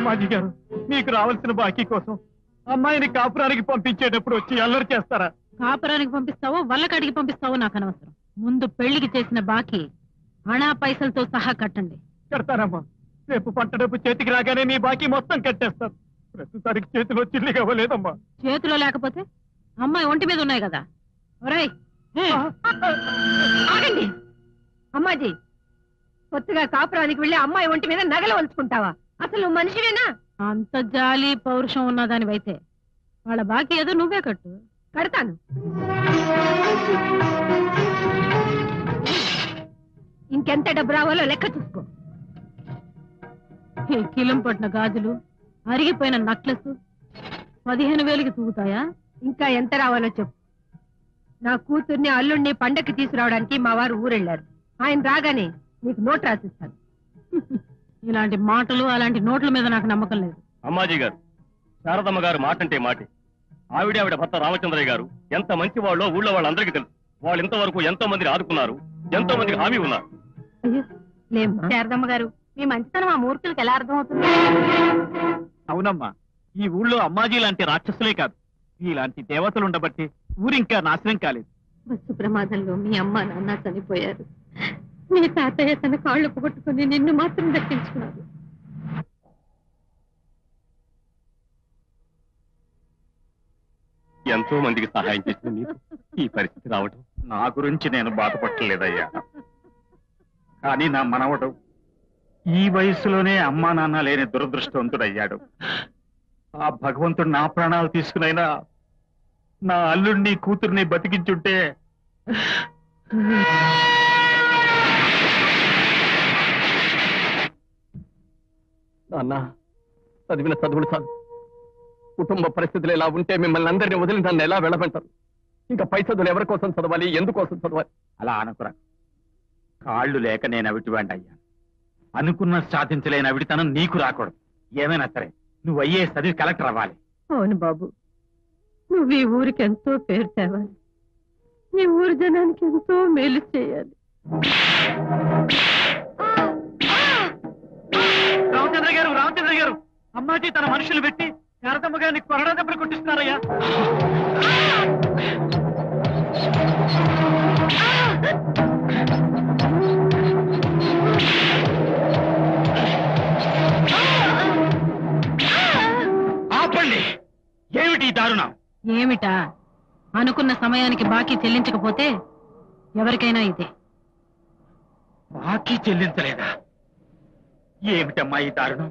అమ్మాజీ గారు, మీకు రావాల్సిన బాకీ కోసం అమ్మాయిని కాపురానికి పంపించేటప్పుడు వచ్చి అల్లరి చేస్తారా? కాపురానికి పంపిస్తావో వల్లకాడికి పంపిస్తావో నాకు అనవసరం. ముందు పెళ్లికి చేసిన బాకీ అణా పైసలతో సహా కట్టండి. కడతానమ్మా. రేపు పంట డబ్బు చేతికి రాగానే మీ బాకీ మొత్తం కట్టేస్తాను. ప్రస్తుతానికి చేతిలో చిల్లిగా ఇవ్వలేదమ్మా. చేతిలో లేకపోతే అమ్మాయి ఒంటి మీద ఉన్నాయి కదా. ఒరేయ్ ఆగండి. అమ్మాజీ, కొత్తగా కాపురానికి వెళ్ళి అమ్మాయి ఒంటి మీద నగలు వంచుకుంటావా? అసలు నువ్వు మనిషివేనా? అంత జాలి పౌరుషం ఉన్నదానివైతే వాళ్ళ బాకీ ఏదో నువ్వే కట్టు. కడతాను. ఇంకెంత డబ్బు రావాలో లెక్క చూసుకో. ఈ కిలం పట్టిన గాజులు, అరిగిపోయిన నక్లెస్ 15,000కి తూగుతాయా? ఇంకా ఎంత రావాలో చెప్పు. నా కూతుర్ని అల్లుణ్ణి పండక్కి తీసుకురావడానికి మా వారు ఊరెళ్ళారు. ఆయన రాగానే నీకు నోట్ రాసిస్తాను. ఇలాంటి మాటలు అలాంటి నోట్ల మీద నాకు నమ్మకం లేదు. అమ్మాజీ గారు, శారదమ్మ గారు మాటంటే మాటే. ఆవిడ భర్త రామచంద్రయ్య గారు ఎంత మంచి వాళ్ళో ఊళ్ళో వాళ్ళందరికీ తెలుసు. వాళ్ళు ఇంతవరకు ఎంతో మందిని ఆదుకున్నారు, ఎంతో మందికి హామీ ఉన్నారు. శారదమ్మ గారు, మీ మంచితనం ఆ మూర్ఖులకు ఎలా అర్థం అవుతుంది? అవునమ్మా, ఈ ఊళ్ళో అమ్మాజీ లాంటి రాక్షసులే కాదు, ఇలాంటి దేవతలు ఉండబట్టి ఊరింకా నాశనం కాలేదు. బస్సు ప్రమాదంలో మీ అమ్మ నాన్న చనిపోయారు. మీ తాతయ్య తన కాళ్ళు పొగొట్టుకుని నిన్ను మాత్రం దక్కించుకున్నారు. ఎంతో మందికి సహాయం చేసిన నీకు ఈ పరిస్థితి రావటం. నా గురించి నేను బాధపడలేదయ్యా, కానీ నా మనవడు ఈ వయసులోనే అమ్మా నాన్న లేని దురదృష్టవంతుడయ్యాడు. ఆ భగవంతుడు నా ప్రాణాలు తీసుకునైనా నా అల్లుడిని కూతుర్ని బతికించుంటే. నాన్న, చదివిన చదువులు చాలు. కుటుంబ పరిస్థితులు ఎలా ఉంటే మిమ్మల్ని అందరినీ వదిలి నన్ను ఎలా వెళ్ళమంటారు? ఇంకా పై చదువులు ఎవరి కోసం చదవాలి, ఎందుకోసం చదవాలి? అలా అనుకురా. కాళ్ళు లేక నేను అవిటివాణ్ణి అయ్యాను. అనుకున్న సాధించలేని అవిడితనం నీకు రాకూడదు. ఏమైనా సరే నువ్వు అయ్యే చదివి కలెక్టర్ అవ్వాలి. అవును బాబు, నువ్వు ఈ ఊరికి ఎంతో పేరు తేవాలి. ఈ ఊరి జనానికి ఎంతో మేలు చేయాలి. రామచంద్ర గారు, అమ్మాజీ తన మనుషులు పెట్టి శారదమ్మ గారిని కొరడా దెబ్బలు కొట్టిస్తున్నారయ్యా. ఆపండి! ఏమిటి దారుణం? ఏమిటా? అనుకున్న సమయానికి బాకీ చెల్లించకపోతే ఎవరికైనా ఇదే. బాకీ చెల్లించలేదా? ఏమిటమ్మా ఈ దారుణం?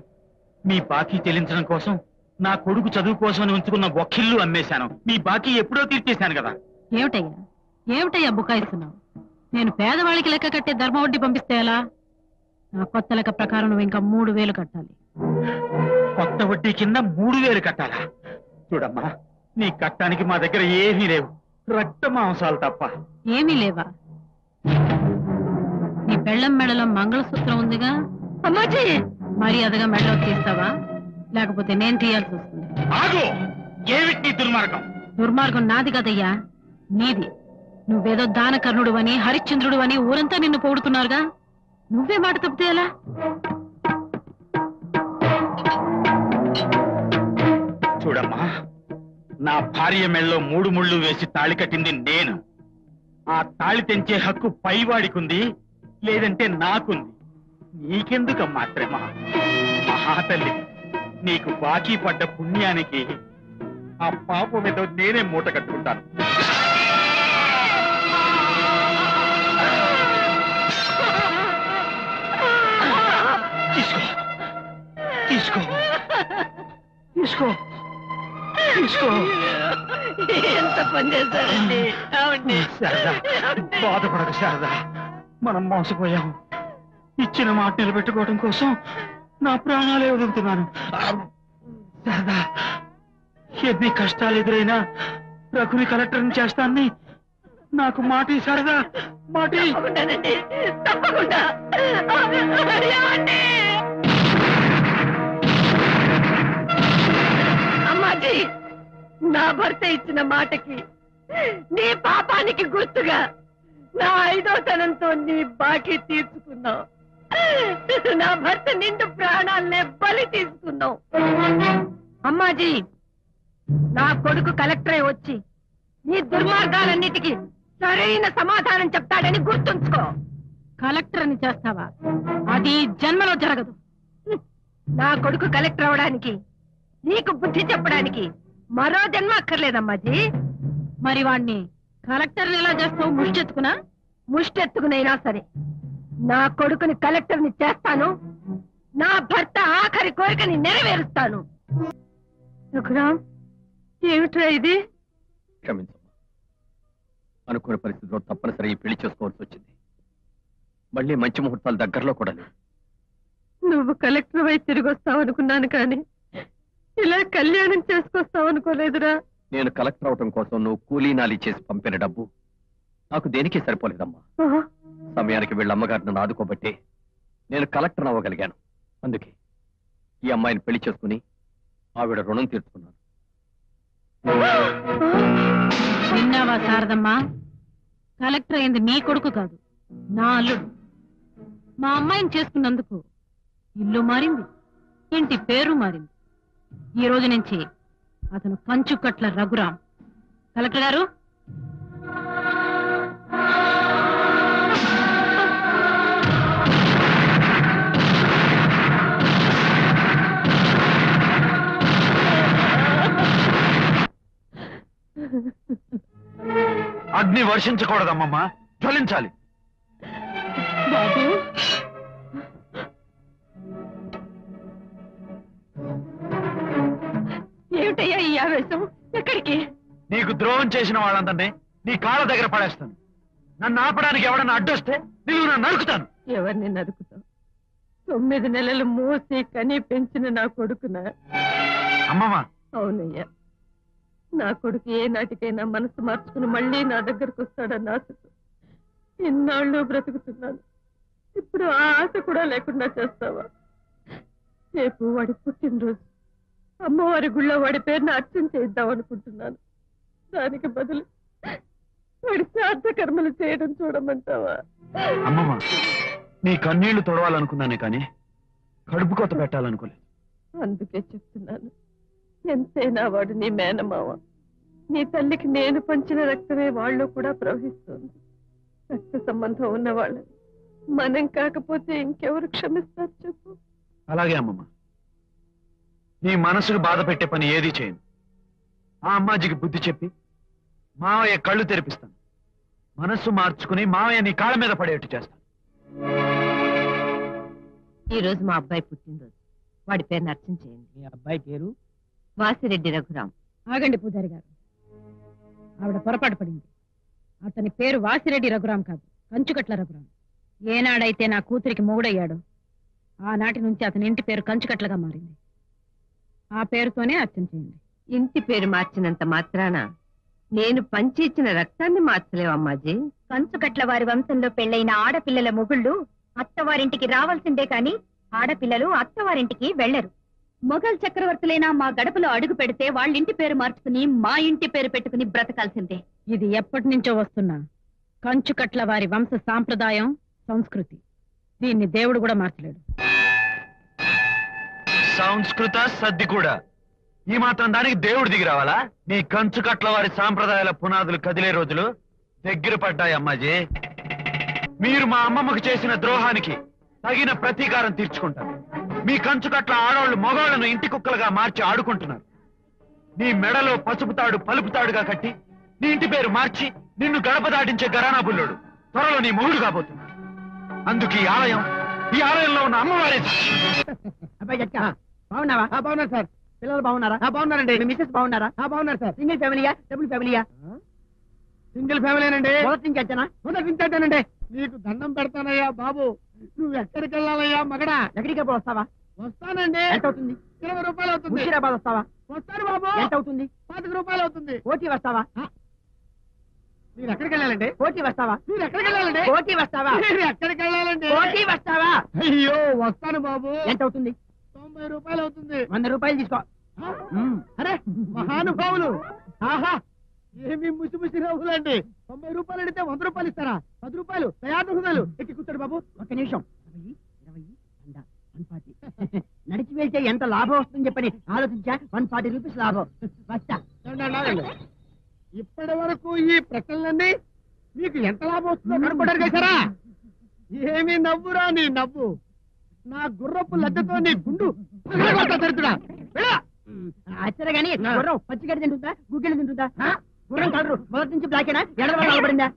మీ బాకీ చెల్లించడం కోసం నా కొడుకు చదువు కోసమని ఉంచుకున్న ఒక్కిల్లు అమ్మేశాను. మీ బాకీ ఎప్పుడో తీర్చేశాను కదా. ఏమిటయ్యా బుకాయిస్తున్నావు? నేను పేదవాళ్ళకి లెక్క కట్టే ధర్మ వడ్డీ పంపిస్తే ఎలా? నా కొత్త లెక్క ప్రకారం నువ్వు ఇంకా 3,000 కట్టాలి. కొత్త వడ్డీ కింద 3,000 కట్టాలా? చూడమ్మా, నీ కట్టానికి మా దగ్గర ఏమీ లేవు, రక్త మాంసాలు తప్ప. ఏమీ లేవా? నీ పెళ్ళం మెడలో మంగళసూత్రం ఉందిగా, అమ్మాజీ మర్యాదగా మెడలో తీస్తావా? లేకపోతే నేను తీయాల్సి వస్తుంది. ఆగు! ఏమిటి దుర్మార్గం? దుర్మార్గం నాది కదయ్యా, నీది. నువ్వేదో దానకర్ణుడు అని, హరిశ్చంద్రుడు అని ఊరంతా నిన్ను పొగుడుతున్నారుగా. నువ్వే మాట తప్పితే ఎలా? చూడమ్మా, నా భార్య మెళ్ళలో 3 ముళ్ళు వేసి తాళి కట్టింది నేను. ఆ తాళి తెంచే హక్కు పైవాడికుంది, లేదంటే నాకుంది. నీకెందుకమ్మా శ్రమ? మహాతల్లి, నీకు బాకీ పడ్డ పుణ్యానికి ఆ పాపం ఏదో నేనే మూట కట్టుకుంటాను. తీసుకో తీసుకో తీసుకో తీసుకో. ఎంత పని చేశారండి? శారదా, బాధపడదు శారదా. మనం మోసపోయాం. ఇచ్చిన మాట నిలబెట్టుకోవడం కోసం నా ప్రాణాలే వదులుతున్నాను. శారదా, ఎన్ని కష్టాలు ఎదురైనా రఘుని కలెక్టర్ని చేస్తానని నాకు మాటి శారదా, మాటి. తప్పకుండా. అమ్మాజీ, నా భర్త ఇచ్చిన మాటకి, నీ పాపానికి గుర్తుగా నా 5వ తనంతో నీ బాకీ తీర్చుకున్నావు. నా భర్త నిండు ప్రాణాలనే బలి తీసుకున్నావు. అమ్మాజీ, నా కొడుకు కలెక్టరే వచ్చి నీ దుర్మార్గాలన్నిటికీ సరైన సమాధానం చెప్తాడని గుర్తుంచుకో. కలెక్టర్ అని చేస్తావా? అది జన్మలో జరగదు. నా కొడుకు కలెక్టర్ అవడానికి నీకు బుద్ధి చెప్పడానికి మరో జన్మ అక్కర్లేదమ్మాజీ. మరి వాణ్ణి కలెక్టర్ ఎలా చేస్తావు? ముష్టెత్తుకునా? ముష్టెత్తుకునైనా సరే నా కొడుకుని కలెక్టర్ని చేస్తాను. నా భర్త ఆఖరి కోరికని నెరవేరుస్తాను. రఘురామ్, ఏమిట్రా ఇది? క్షమించమ్మా, అనుకున్న పరిస్థితిలో తప్పనిసరి ఈ పెళ్లి చేసుకోవాల్సి వచ్చింది. మళ్ళీ మంచి ముహూర్తాలు దగ్గరలో కూడా లేవు. నువ్వు కలెక్టర్ వై తిరిగి వస్తావనుకున్నాను కానీ ఇలా కళ్యాణం చేసుకొస్తావనుకోలేదురా. నేను కలెక్టర్ అవటం కోసం నువ్వు కూలీ నాలి చేసి పంపిన డబ్బు నాకు దేనికి సరిపోలేదమ్మా. సమయానికి వీళ్ళ అమ్మగారు నన్ను ఆదుకోబట్టే నేను కలెక్టర్ అవ్వగలిగాను. అందుకే ఈ అమ్మాయిని పెళ్లి చేసుకుని ఆవిడ రుణం తీర్చుకున్నాను. విన్నావా శారదమ్మా? కలెక్టర్ అయింది నీ కొడుకు కాదు, నా అల్లుడు. మా అమ్మాయిని చేసుకున్నందుకు ఇల్లు మారింది, ఇంటి పేరు మారింది. ఈ రోజు నుంచి అతను కంచుకట్ల రఘురాం. కలెక్టర్ గారు, అగ్ని వర్షించకూడదమ్మమ్మా, జ్వలించాలి. బాబు, ఏమిటయ్యా ఈ ఆవేశం? ఎక్కడికి? నీకు ద్రోహం చేసిన వాళ్ళందరినీ నీ కాళ్ళ దగ్గర పడేస్తాను. నన్ను ఆపడానికి ఎవడన్నా అడ్డొస్తే నీవు నన్ను నరుకుతాను. ఎవరిని నరుకుతావు? 9 నెలలు మోసి కని పెంచిన నా కొడుకున. అమ్మమ్మా, అవునయ్యా, నా కొడుకు ఏ నాటికైనా మనసు మార్చుకుని మళ్ళీ నా దగ్గరకు వస్తాడన్న ఆశతో ఇన్నాళ్ళు బ్రతుకుతున్నాను. ఇప్పుడు ఆ ఆశ కూడా లేకుండా చేస్తావా? రేపు వాడి పుట్టినరోజు, అమ్మవారి గుళ్ళో వాడి పేరును అర్చన చేద్దాం అనుకుంటున్నాను. దానికి బదులు వాడి శ్రాద్ధ కర్మలు చేయడం చూడమంటావా? అమ్మమ్మ, నీ కన్నీళ్లు తొడవాలనుకున్నానే కానీ కడుపు కొత్త పెట్టాలనుకోలేదు. అందుకే చెప్తున్నాను, ఎంతైనా వాడు నీ మేనమావ. నీ తల్లికి నేను పంచిన రక్తమే వాళ్ళు కూడా ప్రవహిస్తుంది. రక్త సంబంధం ఉన్న వాళ్ళని మనం కాకపోతే ఇంకెవరు క్షమిస్తారు చెప్పు? అలాగే అమ్మమ్మ, నీ మనసుకు బాధ పెట్టే పని ఏదీ చేయను. ఆ అమ్మాజికి బుద్ధి చెప్పి మావయ్య కళ్ళు తెరిపిస్తాను. మనస్సు మార్చుకుని మావయ్య నీ కాళ్ళ మీద పడేట్టు చేస్తాను. ఈ రోజు మా అబ్బాయి పుట్టినరోజు, వాడి పేరుని అర్చన చేయండి. మీ అబ్బాయి పేరు? వాసిరెడ్డి రఘురాం. ఆగండి పూజారి గారు, ఆవిడ పొరపాటు పడింది. అతని పేరు వాసిరెడ్డి రఘురాం కాదు, కంచుకట్ల రఘురాం. ఏనాడైతే నా కూతురికి మొగుడయ్యాడు ఆనాటి నుంచి అతని ఇంటి పేరు కంచుకట్లగా మారింది. ఆ పేరుతోనే అర్చన చేయండి. ఇంటి పేరు మార్చినంత మాత్రాన నేను పంచి ఇచ్చిన రక్తాన్ని మార్చలేవు అమ్మాజీ. కంచుకట్ల వారి వంశంలో పెళ్లైన ఆడపిల్లల మొగుళ్ళు అత్తవారింటికి రావాల్సిందే కాని ఆడపిల్లలు అత్తవారింటికి వెళ్లరు. మొఘల్ చక్రవర్తులైనా మా గడపలో అడుగు పెడితే వాళ్ళింటి పేరు మార్చుకుని మా ఇంటి పేరు పెట్టుకుని బ్రతకాల్సిందే. ఇది ఎప్పటి నుంచో వస్తున్న కంచుకట్ల వారి వంశ సాంప్రదాయం, సంస్కృతి. దీన్ని దేవుడు కూడా మార్చలేడు. సంస్కృత సద్ది కూడా ఈ మాత్రం దానికి దేవుడు దిగి రావాలా? నీ కంచుకట్ల వారి సాంప్రదాయాల పునాదులు కదిలే రోజులు దగ్గర పడ్డాయి అమ్మాజీ. మీరు మా అమ్మమ్మకు చేసిన ద్రోహానికి తగిన ప్రతీకారం తీర్చుకుంటారు. మీ కంచుకట్ల ఆడవాళ్లు మగవాళ్లను ఇంటి కుక్కలుగా మార్చి ఆడుకుంటున్నారు. నీ మెడలో పసుపుతాడు పలుపుతాడుగా కట్టి నీ ఇంటి పేరు మార్చి నిన్ను గడప దాటించే గరానా బుల్లోడు త్వరలో నీ మొగుడు కాబోతున్నాడు. అందుకు ఈ ఆలయంలో ఉన్న అమ్మవారే సాక్షి. అబ్బాయి జట్కా బాగున్నావా? బాగున్నారు సార్. పిల్లలు బాగున్నారా? బాగున్నారండి. మిసెస్ బాగున్నారా? బాగున్నారు సార్. సింగిల్ ఫ్యామిలీయా డబుల్ ఫ్యామిలీయా? సింగిల్ ఫ్యామిలీనండి. మొదటి నుంచి వచ్చానా? మొదటి నుంచి వచ్చానండి. నీకు దండం పెడతానయ్యా బాబు. నువ్వు ఎక్కడికి వెళ్ళాలయ్యా మగడా? ఎక్కడికి ఎప్పుడు వస్తావా? వస్తానండి. ఎంత అవుతుంది? 20 రూపాయలు అవుతుంది. ముషీరాబాద్ వస్తావా? వస్తాను బాబు. ఎంత అవుతుంది? 25 రూపాయలు అవుతుంది. కోటి వస్తావా? మీరు ఎక్కడికి వెళ్ళాలండి? కోటి వస్తావా? మీరు ఎక్కడికి వెళ్ళాలండి? కోటి వస్తావా? మీరు ఎక్కడికి వెళ్ళాలండి? కోటి వస్తావా? అయ్యో వస్తాను బాబు. ఎంత అవుతుంది? 90 రూపాయలు అవుతుంది. 100 రూపాయలు తీసుకో. అరే మహానుభావులు, ఆహా ఏమి ముసి ముసి రావులండి. 90 రూపాయలు అడిగితే 100 రూపాయలు ఇస్తారా? 10 రూపాయలు తయారు హృదయాలు ఎక్కి కూర్చోడు బాబు. ఒక్క నిమిషం. 140. నడిచి వెళ్తే ఎంత లాభం వస్తుందని చెప్పని ఆలోచించా. 140 రూపీస్ లాభం. వస్తా. ఇప్పటి వరకు ఈ ప్రశ్నలన్నీ మీకు ఎంత లాభం వస్తుందో కనుక్కోవడానికి చేశారా? ఏమి నవ్వురా నీ నవ్వు. నా గుర్రపు లద్దతో నీ గుండు తరుతుడా. ఆశ్చర్య గానీ గుర్రం పచ్చిగడ్డి తింటుందా, గుగ్గిళ్ళు తింటుందా? గుర్రం కలరు మొదటి నుంచి బ్లాకేనా, ఎడవల్ల నిలబడిందా?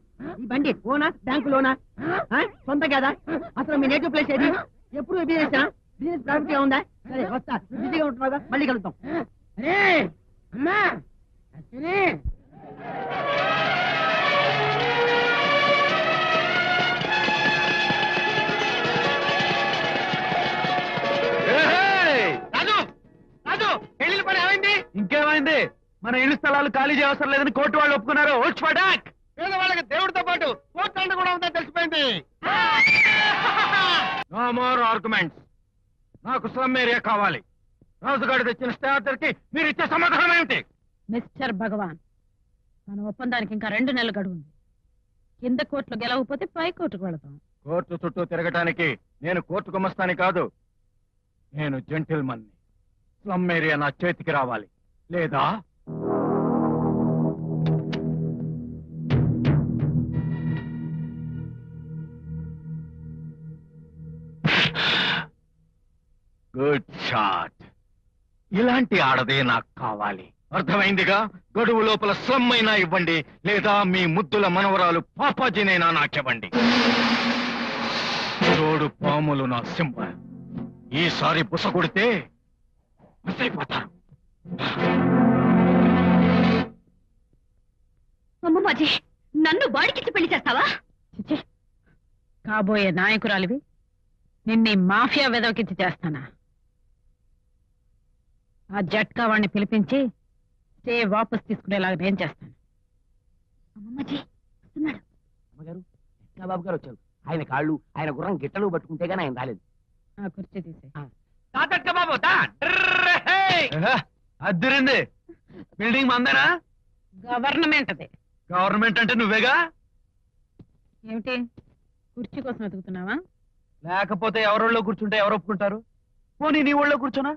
ఈ బండి ఓనా, బ్యాంకు లోనా, సొంత కదా? అసలు మీ నేటివ్ ప్లేస్ ఏది? ఎప్పుడు బిజినెస్ బిజినెస్ ప్రాఫిట్ గా ఉందా? సరే వస్తా, బిజీగా ఉంటున్నావుగా, మళ్ళీ కలుద్దాం. అరే అమ్మా పెళ్లి పని ఏమైంది? ఇంకేమైంది? మన ఇల్లు స్థలాలు ఖాళీ చేయవసరం లేదని కోర్టు వాళ్ళు ఒప్పుకున్నారు. పేదవాళ్ళకి దేవుడితో పాటు కోర్టు కూడా ఉందని తెలిసిపోయింది. No more arguments. నాకు స్లమ్ ఏరియా కావాలి. రాజుగాడు తెచ్చిన స్టే ఆర్డర్కి మీరు ఇచ్చే సమాధానం ఏమిటి? మిస్టర్ భగవాన్, మన ఒప్పందానికి ఇంకా 2 నెలలు గడువు ఉంది. కింద కోర్టులో గెలవకపోతే పై కోర్టుకు వెళతాం. కోర్టు చుట్టూ తిరగటానికి నేను కోర్టు గుమస్తాని కాదు, నేను జెంటిల్మన్. స్లమ్ ఏరియా నా చేతికి రావాలి, లేదా గుడ్ షాట్. ఇలాంటి ఆడదే నాకు కావాలి. అర్థమైందిగా? గడువు లోపల స్లమ్ అయినా ఇవ్వండి, లేదా మీ ముద్దుల మనవరాలు పాపాజీనైనా నాకివ్వండి. తోడు పాములు నా సింబల్. ఈసారి బుస కొడితే అయిపోతారు. అమ్మమ్మాజీ, నన్ను వాడికిచ్చి పెళ్లి చేస్తావా? చిచి, కాబోయే నాయకురాలివి నిన్ను మాఫియా వెదవకిచ్చి చేస్తానా? ఆ జట్కా వాడిని పిలిపించి స్టే వాపస్ తీసుకునేలాగా నేను చేస్తాను. అమ్మమ్మాజీ వస్తున్నాడు. అమ్మగారు, బాబు గారు వచ్చారు. ఆయన కాళ్ళు, ఆయన గుర్రం గిట్టలు పట్టుకుంటే గానీ ఆయన రాలేదు. ఆ కుర్చీ తీసే. బాబు అద్దరింది. బిల్డింగ్ మందేనా? గవర్నమెంట్ అదే. గవర్నమెంట్ అంటే నువ్వేగా. ఏమిటి, కుర్చీ కోసం వెతుకుతున్నావా? లేకపోతే ఎవరోళ్ళో కూర్చుంటే ఎవరు ఒప్పుకుంటారు? పోనీ నీ ఊళ్ళో కూర్చోనా?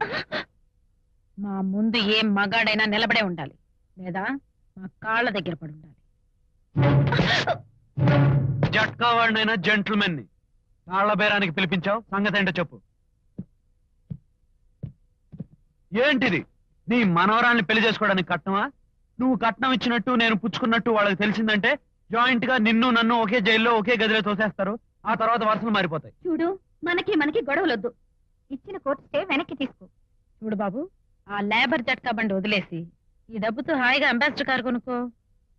మా ముందు ఏ మగాడైనా నిలబడే ఉండాలి, లేదా మా కాళ్ళ దగ్గర పడి ఉండాలి. జట్కా వాడినైనా జెంట్మెన్ ని కాళ్ల బేరానికి పిలిపించావు. సంగతి ఏంటో చెప్పు. ఏంటిది? నీ మనవరాల్ని పెళ్లి చేసుకోవడానికి కట్నమా? నువ్వు కట్నం ఇచ్చినట్టు నేను పుచ్చుకున్నట్టు వాళ్ళకి తెలిసిందంటే జాయింట్ గా నిన్ను నన్ను ఒకే జైల్లో ఒకే గదిలో తోసేస్తారు. ఆ తర్వాత వరుసలు మారిపోతాయి. చూడు, మనకి గొడవలొద్దు. ఇచ్చిన కోర్టు స్టే వెనక్కి తీసుకో. చూడు బాబు, ఆ లేబర్ జట్కా బండి వదిలేసి ఈ డబ్బుతో హాయిగా అంబాసిడర్ కారు కొనుక్కో.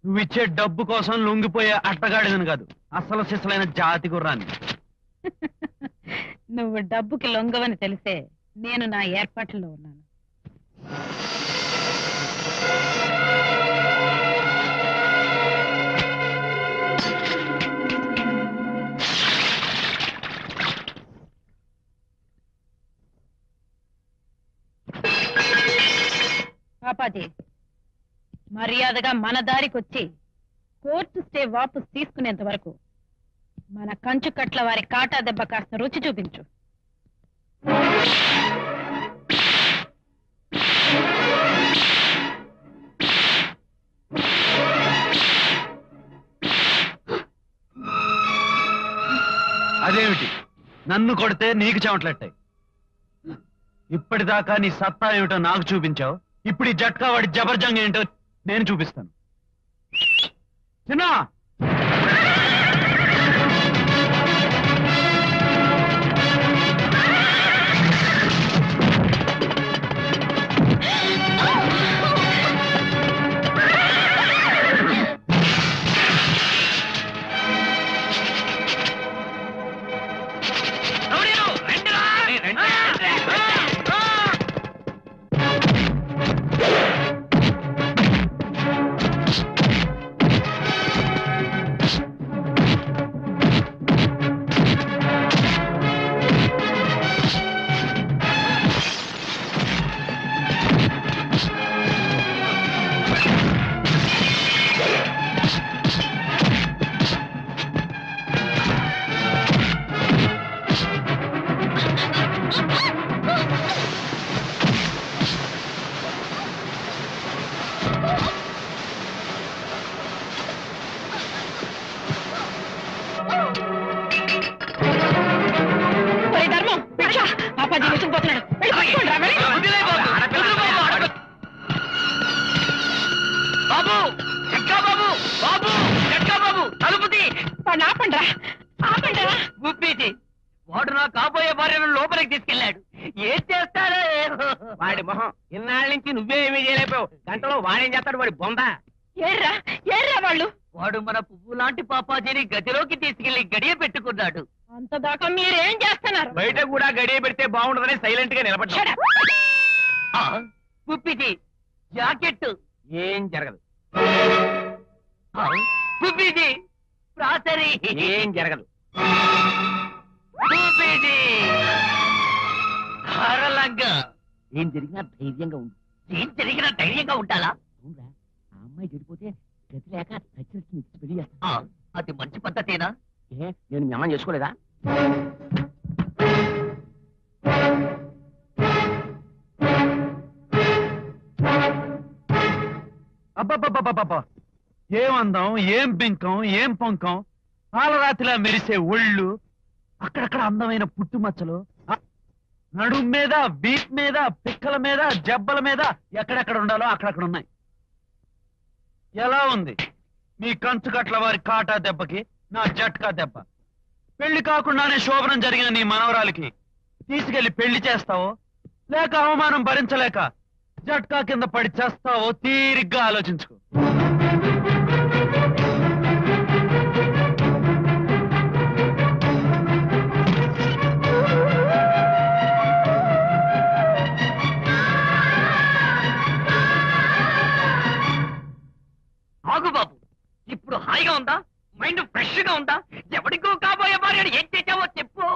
నువ్వు ఇచ్చే డబ్బు కోసం లొంగిపోయే అట్టగాడిదని కాదు, అసలు సిసలైన జాతి గుర్రాన్ని. నువ్వు డబ్బుకి లొంగవని తెలిసే నేను నా ఏర్పాట్లలో ఉన్నాను. పాపాజీ, మర్యాదగా మన దారికొచ్చి కోర్టు స్టే వాపస్ తీసుకునేంత వరకు మన కంచు కట్ల వారి కాటా దెబ్బ కాస్త రుచి చూపించు. అదేమిటి, నన్ను కొడితే నీకు చెమటలెట్టాయి? ఇప్పటిదాకా నీ సత్తా ఏమిటో నాకు చూపించావు. ఇప్పుడు ఈ జట్కా వాడి జబర్జంగ్ ఏంటో నేను చూపిస్తాను. చిన్నా, పుప్పిది వాడు నా కాబోయే భార్యను లోపలికి తీసుకెళ్లాడు. ఏం చేస్తాడు వాడి మొహం ఇన్నాళ్ళ నుంచి నువ్వే ఏమీ చేయలేకపోయావు. గంటలో వాడేం చేస్తాడు వాడి బొంద. ఏర్రా వాళ్ళు వాడు మన పువ్వు లాంటి పాపాజీని గదిలోకి తీసుకెళ్లి గడియ పెట్టుకున్నాడు. అంతదాకా మీరేం చేస్తున్నారు? బయట కూడా గడియ పెడితే బాగుండదని సైలెంట్ గా నిలబడ్డా. పుప్పిది జాకెట్ ఏం జరగదు. పుప్పిది ప్రాసరీ ఏం జరగదు. పుప్పిది హారలంగా ఏం జరిగినా ధైర్యంగా ఉండు. ఏం జరిగినా ధైర్యంగా ఉండాలా? అవునరా, ఆ అమ్మాయి చెడిపోతే గతి లేక నచ్చినట్టు పెళ్లి చేస్తా. అది మంచి పద్ధతేనా? ఏ నేను మీ అమ్మని చేసుకోలేదా? అబ్బబ్బబ్బబ్బబ్బా, ఏం అందం, ఏం పెంకం, ఏం పొంకం, పాలరాతిలా మెరిసే ఒళ్ళు, అక్కడక్కడ అందమైన పుట్టుమచ్చలు, నడుం మీద, వీప్ మీద, పిక్కల మీద, జబ్బల మీద ఎక్కడెక్కడ ఉండాలో అక్కడక్కడ ఉన్నాయి. ఎలా ఉంది మీ కంచుకట్ల వారి కాటా దెబ్బకి నా జట్కా దెబ్బ? పెళ్లి కాకుండానే శోభనం జరిగిన నీ మనవరాలికి తీసుకెళ్లి పెళ్లి చేస్తావో, లేక అవమానం భరించలేక జట్కా కింద పడి చేస్తావో తీరిగ్గా ఆలోచించుకో. ఆగు బాబు, ఇప్పుడు హాయిగా ఉందా? మైండ్ ఫ్రెష్ గా ఉందా? ఎవరికో కాబోయే భార్యను ఏం చేసావో చెప్పు.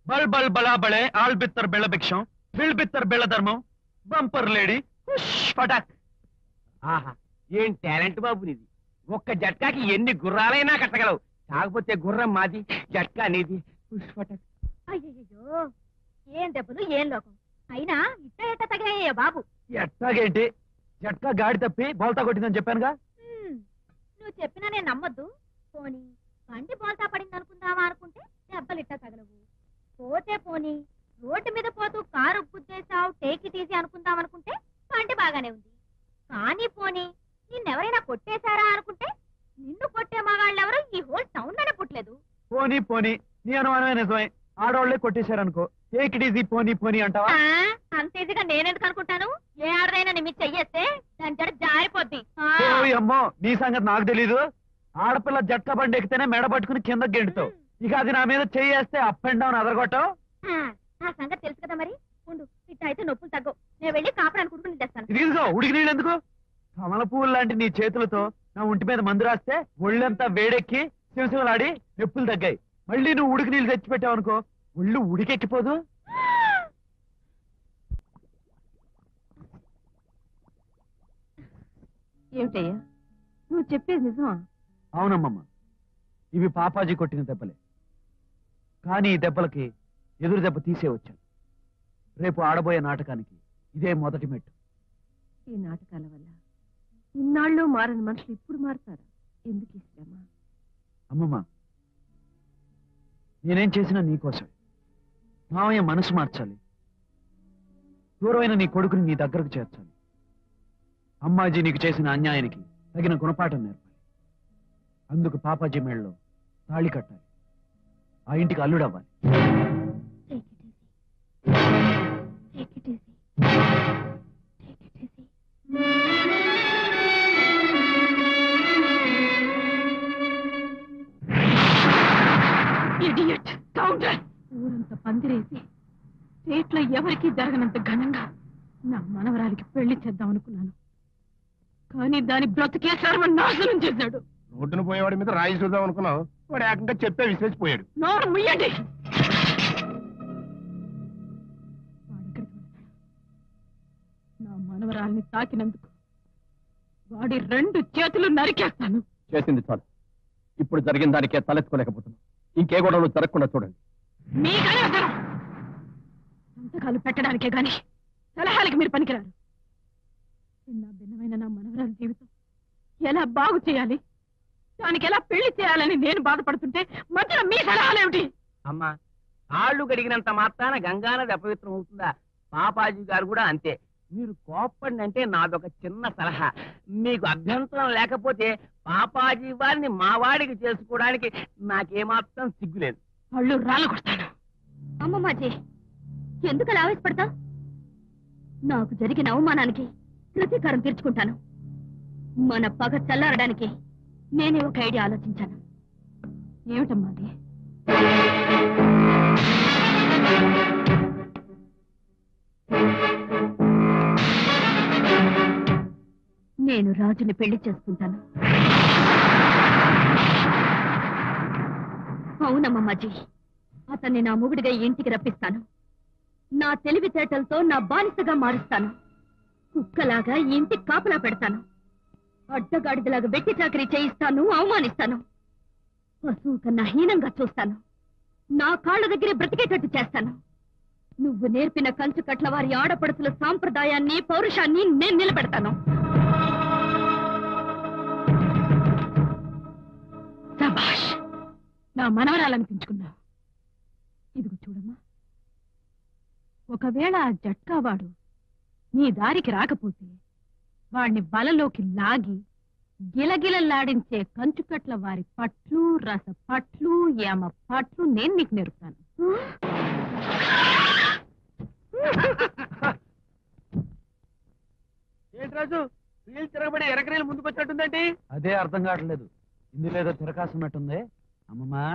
బల్ బల్ బలా బళే ఆల్ బిత్తర్ బెళ్ళ భిక్షం, బిల్ బిత్తర్ బెళ్ళ ధర్మం, బంపర్ లేడీ పటాక్. ఆహా, ఏం టాలెంట్ బాబు నీది. ఒక్క జట్కాకి ఎన్ని గుర్రాలైనా కట్టగలవు. కాకపోతే గుర్రం మాది, జట్కా నీది. అయ్యో ఏం దెబ్బలు ఏం లోకం. అయినా ఇట్ట ఎట్ట తగిలాయ్యా బాబు. ఎట్టాగేంటి, జట్కా గాడి తప్పి బోల్తా కొట్టిందని చెప్పానుగా. నువ్వు చెప్పినా నేను నమ్మొద్దు. పోనీ బండి బోల్తా పడింది అనుకుందావా అనుకుంటే దెబ్బలిట్ట తగలవు. పోతే పోనీ రోడ్డు మీద పోతూ కారు గుద్దేశావు, టేక్ ఇట్ ఈజీ అనుకుందాం అనుకుంటే బండి బాగానే ఉంది. కానీ పోనీ నిన్నెవరైనా కొట్టేశారా అనుకుంటే నిన్ను కొట్టే మగాళ్ళెవరూ ఈ హోల్ టౌన్ లోనే పుట్టలేదు. పోనీ పోనీ, నీ అనుమానమే నిజమే. ఆడవాళ్లే కొట్టేశారనుకో, టేక్ ఇట్ ఈజీ పోనీ పోనీ అంటావా? అంత ఈజీగా నేనెందుకు అనుకుంటాను? ఏ ఆడదైనా నీ మీద చెయ్యేస్తే దాని జడ జారిపోద్ది. అమ్మో, నీ సంగతి నాకు తెలీదు. ఆడపిల్ల జట్కా బండి ఎక్కితేనే మెడ పట్టుకుని కింద గెంటుతావు. ఇక అది నా మీద చెయ్యేస్తే అప్ అండ్ డౌన్ అదరగొట్టవు. ఆ సంగతి తెలుసు కదా మరి. ఉండు, ఇట్ట అయితే నొప్పులు తగ్గవు. నేను వెళ్ళి కాపురానికి ఉడుకుని తెస్తాను. ఇదిగో ఉడికి నీళ్ళు ఎందుకు? కమల పువ్వులు లాంటి నీ చేతులతో నా ఒంటి మీద మందు రాస్తే ఒళ్ళంతా వేడెక్కి శివశివలాడి నొప్పులు తగ్గాయి. మళ్ళీ నువ్వు ఉడికి నీళ్ళు తెచ్చిపెట్టావు అనుకో, ఒళ్ళు ఉడికెక్కిపోదు. ఏమిటయ్యా నువ్వు చెప్పేది నిజమా? అవునమ్మమ్మ, ఇవి పాపాజీ కొట్టిన దెబ్బలే. కానీ ఈ దెబ్బలకి ఎదురు దెబ్బ తీసే వచ్చాను. రేపు ఆడబోయే నాటకానికి ఇదే మొదటి మెట్టు. ఈ నాటకాల వల్ల ఇన్నాళ్ళు మారని మనుషులు ఇప్పుడు మారుతారా? ఎందుకు ఇస్తామా? అమ్మమ్మ, నేనేం చేసినా నీకోసమే. మావయ్య మనసు మార్చాలి, దూరమైన నీ కొడుకుని నీ దగ్గరకు చేర్చాలి. అమ్మాజీ నీకు చేసిన అన్యాయానికి తగిన గుణపాఠం నేర్పాలి. అందుకు పాపాజీ మేళ్ళలో తాళి కట్టాలి, ఆ ఇంటికి అల్లుడవ్వాలి. ఊరంతా పందిరేసి స్టేట్లో ఎవరికీ జరగనంత ఘనంగా నా మనవరాలికి పెళ్లి చేద్దాం అనుకున్నాను. కానీ దాని బ్రతికే సర్వనాశనం చేశాడు. రోడ్డును పోయేవాడి మీద రాయి చూద్దాం అనుకున్నావు, వాడు ఏకంగా చెప్పే విసిరేసిపోయాడు. నోరు ముయ్యండి. నా మనవరాల్ని తాకినందుకు వాడి 2 చేతులు నరికేస్తాను. చేసింది చాలు. ఇప్పుడు జరిగిన దానికే తలెత్తుకోలేకపోతున్నాం. ఇంకే గొడవలు జరగకుండా చూడండి. మీకనే అవసరం. సంతకాలు పెట్టడానికే గాని సలహాలకి మీరు పనికిరారు. చిన్న భిన్నమైన నా మనవరాల జీవితం ఎలా బాగు చేయాలి, దానికి ఎలా పెళ్లి చేయాలని నేను బాధపడుతుంటే మధ్యలో మీ సలహాలేమిటి? అమ్మా, కాళ్ళు గడిగినంత మాత్రాన గంగానది అపవిత్రం అవుతుందా? పాపాజీ గారు కూడా అంతే. మీరు కోప్పండి అంటే నాదొక చిన్న సలహా. మీకు అభ్యంతరం లేకపోతే పాపాజీ వారిని మా వాడికి చేసుకోవడానికి నాకేమాత్రం సిగ్గులేదు. పళ్ళు రాళ్ళు కొడతాను. అమ్మమ్మాజీ, ఎందుకలా ఆవేశపడతా? నాకు జరిగిన అవమానానికి ప్రతీకారం తీర్చుకుంటాను. మన పగ చల్లారడానికి నేనే ఒక ఐడియా ఆలోచించాను. ఏమిటమ్మా అది? నేను రాజుని పెళ్లి చేసుకుంటాను. అవునమ్మమ్మాజీ, అతన్ని నా మొగుడిగా ఇంటికి రప్పిస్తాను. నా తెలివితేటలతో నా బానిసగా మారుస్తాను. కుక్కలాగా ఇంటి కాపలా పెడతాను. అడ్డగాడిదలాగా వెట్టి చాకరీ చేయిస్తాను, అవమానిస్తాను. పశువు కన్నా హీనంగా చూస్తాను. నా కాళ్ళ దగ్గరే బ్రతికేటట్టు చేస్తాను. నువ్వు నేర్పిన కంచు కట్ల వారి ఆడపడుచుల సాంప్రదాయాన్ని, పౌరుషాన్ని నేను నిలబెడతాను. శభాష్, నా మనవరాలనిపించుకున్నావు. ఇదిగో చూడమ్మా, ఒకవేళ ఆ జట్కావాడు నీ దారికి రాకపోతే వాణ్ణి బలలోకి లాగి గిలగిలలాడించే కంచుకట్ల వారి పట్లు, రస పట్లు, యామ పట్లు నేను నీకు నేర్పుతాను. ఏంటి రాజు, రీలు తిరగబడి ఎరకరీలు ముందుకు వచ్చినట్టుందండి? అదే అర్థం కావట్లేదు. ఇందులో ఏదో తిరకాసున్నట్టుంది. అమ్మమ్మా,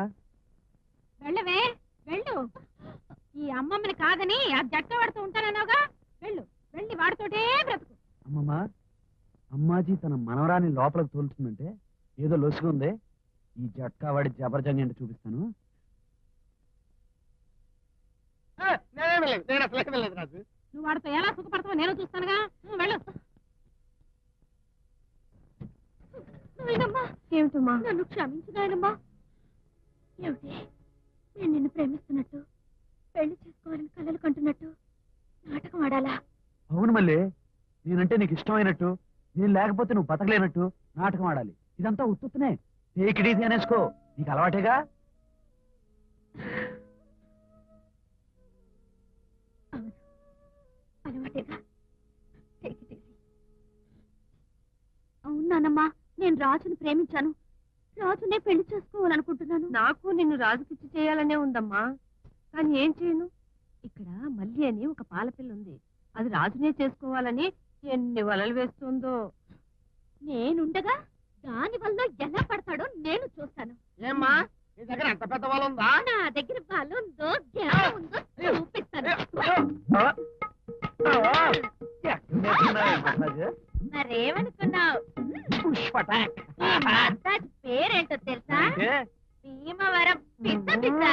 వెళ్ళవే, వెళ్ళు. ఈ అమ్మమ్మని కాదని ఆ జట్కావాడితో ఉంటానన్నావుగా, వెళ్ళు. వెళ్ళి వాడితోటే బ్రతుకు. అమ్మమ్మా, అమ్మాజీ తన మనవరాన్ని లోపలికి తోలుతుందంటే ఏదో లొసుగు ఉంది. ఈ జట్కా వాడి జబర్జంగ్ ఏంటో చూపిస్తాను. నేను అసలు వెళ్ళలేదు రాజు. నువ్వు వాడితో ఎలా సుఖపడతావో నేను చూస్తానుగా. వెళ్ళు. ఏమిటమ్మా? నన్ను క్షమించు నాయనమ్మా. ఏమిటి, నేను నిన్ను ప్రేమిస్తున్నట్టు, పెళ్లి చేసుకోవాలని కలలు కంటున్నట్టు నాటకం ఆడాలా? అవును మళ్ళీ, నేనంటే నీకు ఇష్టమైనట్టు, నేను లేకపోతే నువ్వు బతకలేనట్టు నాటకం ఆడాలి. ఇదంతా ఉత్తునే. టేక్ ఇట్ ఈజీ అనేసుకో, నీకు అలవాటేగా. అవును, అలవాటేగా. Take it easy. అవును నానమ్మా, నేను రాజుని ప్రేమించాను. రాజునే పెళ్లి చేసుకోవాలనుకుంటున్నాను. నాకు నిన్ను రాజుకిచ్చి చేయాలనే ఉందమ్మా. కానీ ఏం చేయను? ఇక్కడ మల్లి అని ఒక పాలపిల్ల ఉంది. అది రాజునే చేసుకోవాలని ఎన్ని వలలు వేస్తుందో. నేనుండగా దాని వల్ల ఎలా పడతాడో నేను చూస్తాను. ఏమ్మా, నీ దగ్గర అంత పెద్ద వాళ్ళు ఉందా? నా దగ్గర బలుందో జ్ఞానం ఉందో చూపిస్తాను. మరేమనుకున్నావు? ఈ మసాజ్ పేరేంటో తెలుసా? భీమవరం పిస పిస.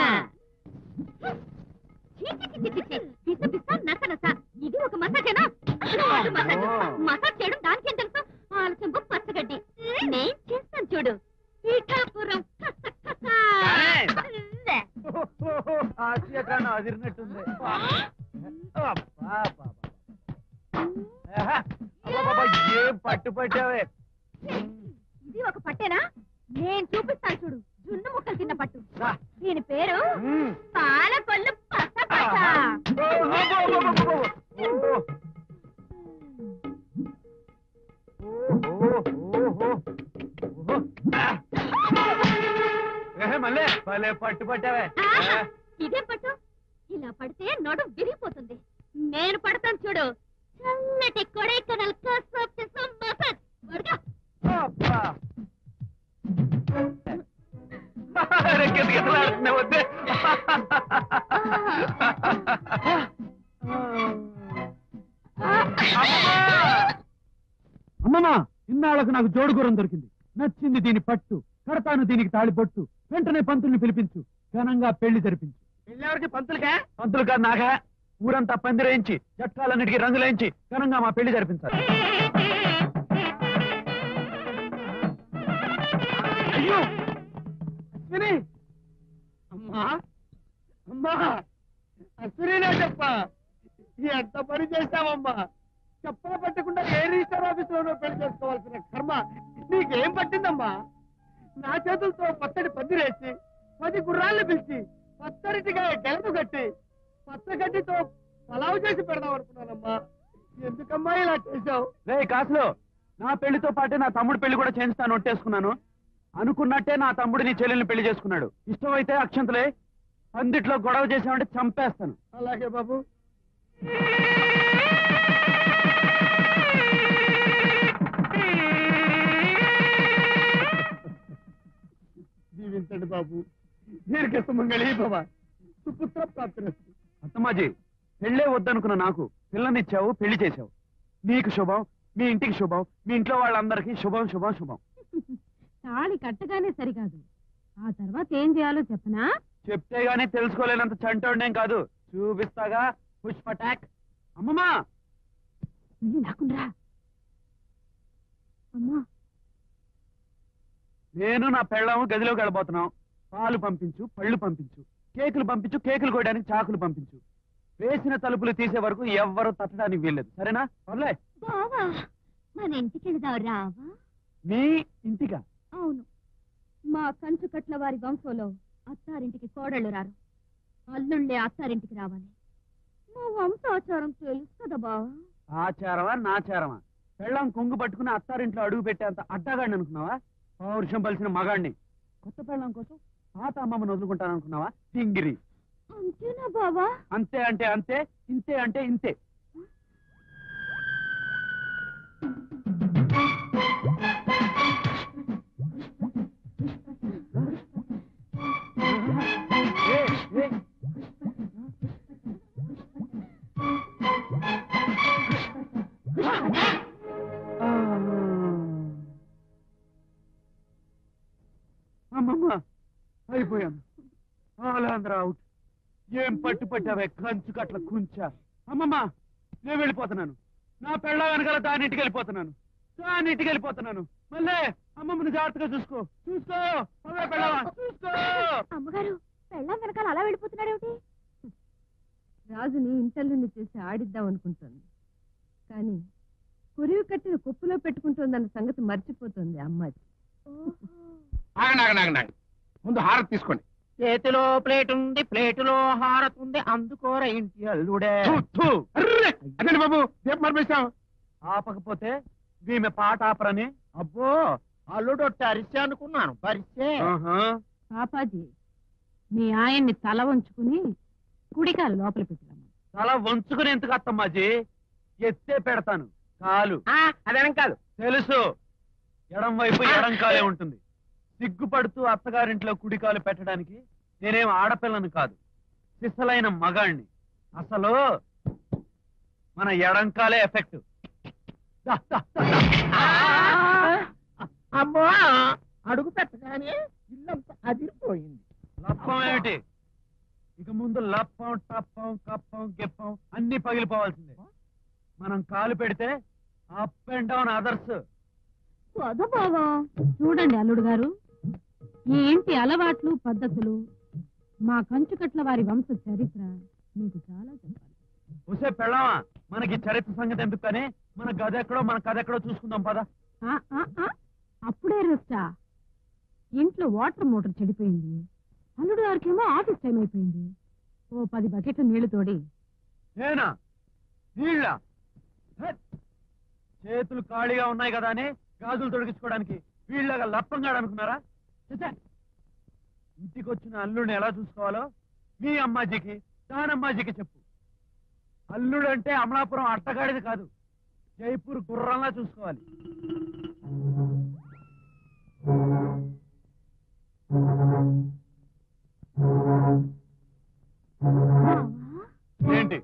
పిస పిస నస నస. ఇది ఒక మసాజేనా? మసాజ్ చేయడం దానికేం తెలుసు? ఆలచెంపు పచ్చగడ్డి. నేను చేస్తాను చూడు. పీఠాపురం అదిరినట్టుంది. ఏం పట్టు పట్టావే. ఇది ఒక పట్టేనా? నేను చూపిస్తాను చూడు. జున్ను ముక్కలు తిన్న పట్టు. దీని పేరు పాలకొల్లు పసపట్ట. మళ్ళీ భలే పట్టు పట్టావే. ఇదేం పట్టు? ఇలా పడితే నడు విరిగిపోతుంది. నేను పడతాను చూడు. చల్లటి కొడైకెనాల్ వద్దే. అమ్మమ్మా, ఇన్నాళ్లకు నాకు జోడుగురం దొరికింది. నచ్చింది దీని పట్టు. కడతాను దీనికి తాళిపొట్టు. వెంటనే పంతుల్ని పిలిపించు. ఘనంగా పెళ్లి జరిపించు. పెళ్ళెవరికి? పంతులకే? పంతులు కాదు, నాగా. ఊరంతా పందిరేయించి జట్కాలన్నిటికీ రంగులేయించి ఘనంగా మా పెళ్లి జరిపించాలి. అయ్యో అశ్విని! అమ్మా అమ్మా, అశ్వినినే చెప్ప. ఎంత పని చేశావమ్మా? చెప్పలు పట్టకుండా ఏ రిజిస్టర్ ఆఫీసులోనో పెళ్లి చేసుకోవాల్సిన కర్మ నీకేం పట్టిందమ్మా? నా చేతులతో పచ్చడి పందిరేసి 10 గుర్రాలను పిలిచి పచ్చడిగా గెలుపు కట్టి పచ్చగడ్డితో పలావు చేసి పెడదాం అనుకున్నానమ్మా. ఎందుకమ్మా ఇలా చేశావు? రే కాసులు, నా పెళ్లితో పాటే నా తమ్ముడు పెళ్లి కూడా చేయిస్తాను ఒట్టేసుకున్నాను. అనుకున్నట్టే నా తమ్ముడు నీ చెల్లెల్ని పెళ్లి చేసుకున్నాడు. ఇష్టమైతే అక్షంతలే, పందిట్లో గొడవ చేసామంటే చంపేస్తాను. అలాగే బాబు. దీవించండి బాబు. దీర్ఘ సుమంగళి భవ, సుపుత్ర ప్రాప్తిరస్తు. అత్తమ్మాజీ, పెళ్ళే వద్దనుకున్న నాకు పిల్లనిచ్చావు, పెళ్లి చేశావు. నీకు శుభం, మీ ఇంటికి శుభం, మీ ఇంట్లో వాళ్ళందరికీ శుభం శుభం శుభం. తాళి కట్టగానే సరికాదు, ఆ తర్వాత ఏం చేయాలో చెప్పనా? చెప్తే గానీ తెలుసుకోలేనంత చంటోడేం కాదు, చూపిస్తాగా. పుష్పటాక్. అమ్మమ్మా, వెళ్ళి లాక్కుండ్రా. అమ్మా, నేను నా పెళ్ళాము గదిలోకి వెళ్ళబోతున్నాం. పాలు పంపించు, పళ్ళు పంపించు, కేకులు పంపించు, కేకులు కోయడానికి చాకులు పంపించు. వేసిన తలుపులు తీసే వరకు ఎవ్వరూ తట్టడానికి వీల్లేదు, సరేనా? పర్లే. బావా, మన ఇంటికి వెళదాం రావా? మీ ఇంటిగా? అవును, మా కంచుకట్ల వారి వంశంలో అత్తారింటికి కోడళ్ళు రారు, అల్లుళ్ళే అత్తారింటికి రావాలి. మా వంశాచారం తెలుసు కదా బావా. ఆచారమా నాచారమా? పెళ్ళం కొంగు పట్టుకుని అత్తారింట్లో అడుగు పెట్టేంత అడ్డగాడిని అనుకున్నావా? పౌరుషం పలిసిన మగాడిని. కొత్త పెళ్ళం కోసం పాత అమ్మమ్మని వదులుకుంటాననుకున్నావా? సింగిరి. అంతేనా బావా? అంతే అంటే అంతే, ఇంతే అంటే ఇంతే. అమ్మమ్మ, అయిపోయాను. ఆలాంధ్ర అవుట్. ఏం పట్టు పట్టావే కంచు కట్ల కుంచా. అమ్మమ్మ, నేను వెళ్ళిపోతున్నాను. నా పెళ్ళ వెనకాల దానింటికి వెళ్ళిపోతున్నాను. మళ్ళీ అమ్మమ్మని జాగ్రత్తగా చూసుకో. పెళ్ళవా చూసుకో. అమ్మగారు, పెళ్ళం వెనకాల అలా వెళ్ళిపోతున్నాడేమిటి? రాజుని ఇంటల్లుని చేసి ఆడిద్దాం అనుకుంటోంది, కానీ కురివి కట్టిన కుప్పులో పెట్టుకుంటోందన్న సంగతి మర్చిపోతుంది అమ్మాయి. ఆగండి. ముందు హారతి తీసుకోండి. చేతిలో ప్లేట్ ఉంది, ప్లేటులో హారతుంది, అందుకోర ఇంటి అల్లుడే. అదండి బాబు, రేపు మర్పేశాం. ఆపకపోతే వీమె పాట ఆపరని. అబ్బో, అల్లుడొట్టి అరిసే అనుకున్నాను, పరిసే. పాపాజీ, మీ ఆయన్ని తల వంచుకుని కుడికాలు లోపల పెట్టిరమ్మా. తల వంచుకుని ఎందుకు అత్తమ్మాజీ? ఎత్తే పెడతాను కాలు. అదేనం కాదు, తెలుసు. ఎడం వైపు ఎడం కాలే ఉంటుంది. సిగ్గుపడుతూ అత్తగారింట్లో కుడికాలు పెట్టడానికి నేనేం ఆడపిల్లను కాదు, సిసలైన మగాణ్ణి. అసలు మన ఎడంకాలే ఎఫెక్ట్. అమ్మో, అడుగు పెట్టగానే ఇల్లంతా అదిరిపోయింది. లప్పం ఏమిటి? ఇక ముందు లప్పం, టప్పం, కప్పం, గిప్పం అన్ని పగిలిపోవాల్సిందే. మనం కాలు పెడితే అప్ అండ్ డౌన్ అదర్స్. చూడండి అల్లుడు గారు, ఈ ఇంటి అలవాట్లు పద్ధతులు, మా కంచుకట్ల వారి వంశ చరిత్ర మీకు చాలా చెప్పాలి. వసే పెళ్ళామా, మనకి చరిత్ర సంగతి ఎందుకు కానీ మన గదెక్కడో మన కథెక్కడో చూసుకుందాం పదా. అప్పుడే రెస్టా? ఇంట్లో వాటర్ మోటార్ చెడిపోయింది, అల్లుడు గారికేమో ఆఫీస్ టైం అయిపోయింది. ఓ 10 బకెట్ల నీళ్లు తోడి. నేనా? నీళ్ళ? చేతులు ఖాళీగా ఉన్నాయి కదా అని గాజులు తొడిగించుకోవడానికి వీళ్ళగా లప్పంగాడు అనుకున్నారా? ఇంటికి వచ్చిన అల్లుడిని ఎలా చూసుకోవాలో మీ అమ్మాజీకి దానమ్మాజీకి చెప్పు. అల్లుడు అంటే అమలాపురం అట్టగాడిది కాదు, జైపూర్ గుర్రంలా చూసుకోవాలి. ఏంటి?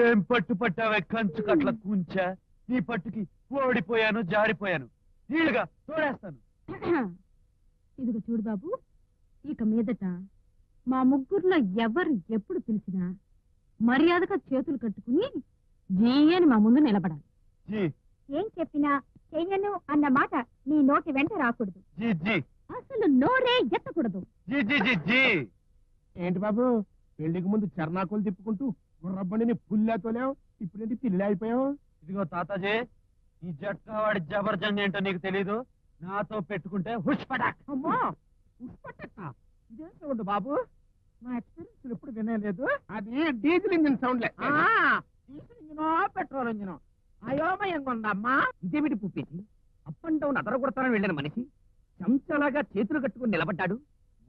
ఏం పట్టు పట్టావే కంచు కట్ల కూంచా. నీ పట్టుకి ఓడిపోయాను, జారిపోయాను. నీళ్ళుగా తోడేస్తాను. ఇదిగో చూడు బాబు, ఇక మీదట మా ముగ్గురులో ఎవరు ఎప్పుడు పిలిచినా మర్యాదగా చేతులు కట్టుకుని జీ అని మా ముందు నిలబడాలి. జీ ఏం చెప్పినా చెయ్యను అన్న మాట నీ నోటి వెంట రాకూడదు. జీ జీ అసలు నోరే ఎత్తకూడదు. జీ జీ జీ జీ. ఏంటి బాబు, పెళ్లికి ముందు చర్నాకులు తిప్పుకుంటూ గుర్రబండిని పుల్లా తోలేవు, ఇప్పుడేంటి పిల్లి అయిపోయావు? ఇదిగో తాతాజీ, ఈ జట్కా వాడి జబర్జంగ్ ఏంటో నీకు తెలీదు. నాతో పెట్టుకుంటే హుష్ పటాక్. అమ్మా, ఇదేం సౌండ్ బాబు? మా ఎక్స్పీరియన్స్ ఎప్పుడు వినలేదు. అది డీజిల్ ఇంజిన్ సౌండ్ డీజిల్ ఇంజినో పెట్రోల్ ఇంజినో అయోమయంగా ఉందమ్మా. ఇదేమిటి పుప్పేసి అప్ అండ్ డౌన్ అదర కొడతానని వెళ్ళిన మనిషి చెంచలాగా చేతులు కట్టుకుని నిలబడ్డాడు.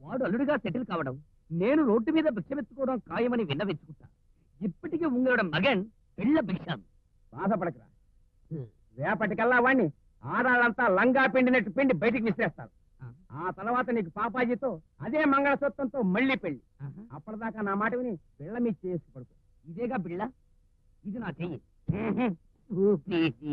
వాడు అల్లుడిగా సెటిల్ కావడం, నేను రోడ్డు మీద భిక్షమెత్తుకోవడం ఖాయమని విన్నవెచ్చుకుంటా. ఇప్పటికీ ఉంగడ మగన్ పెళ్ళ భిక్షం. బాధపడకరా, రేపటికల్లా వాణ్ణి ఆడాళ్ళంతా లంగా పిండినట్టు పిండి బయటికి విసిరేస్తారు. ఆ తర్వాత నీకు పాపాజీతో అదే మంగళసూత్రంతో మళ్ళీ పెళ్లి. అప్పటిదాకా నా మాట విని పిల్ల మీ చేసి పడుకో. ఇదేగా బిళ్ళ, ఇది నా చెయ్యి. పుప్పేసి